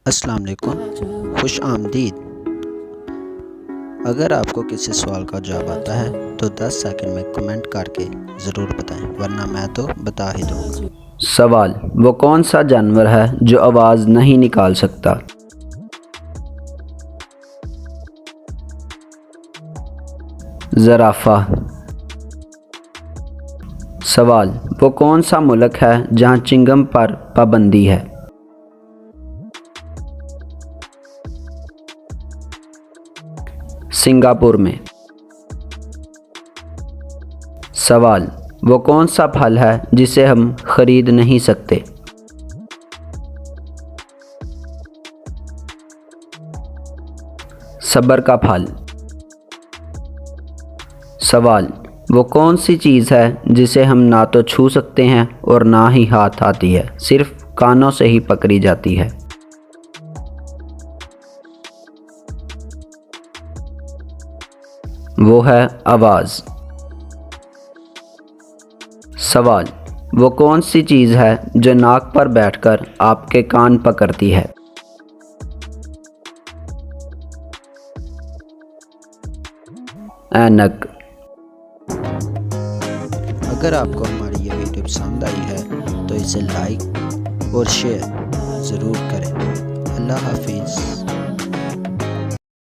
अस्सलाम वालेकुम, खुश आमदीद। अगर आपको किसी सवाल का जवाब आता है तो 10 सेकंड में कमेंट करके ज़रूर बताएं, वरना मैं तो बता ही दूँगा। सवाल, वो कौन सा जानवर है जो आवाज़ नहीं निकाल सकता? ज़राफ़ा। सवाल, वो कौन सा मुल्क है जहाँ चिंगम पर पाबंदी है? सिंगापुर में। सवाल, वो कौन सा फल है जिसे हम खरीद नहीं सकते? सब्र का फल। सवाल, वो कौन सी चीज़ है जिसे हम ना तो छू सकते हैं और ना ही हाथ आती है, सिर्फ कानों से ही पकड़ी जाती है? वो है आवाज़। सवाल, वो कौन सी चीज़ है जो नाक पर बैठकर आपके कान पकड़ती है? ऐनक। अगर आपको हमारी ये वीडियो पसंद आई है तो इसे लाइक और शेयर ज़रूर करें। अल्लाह हाफिज़।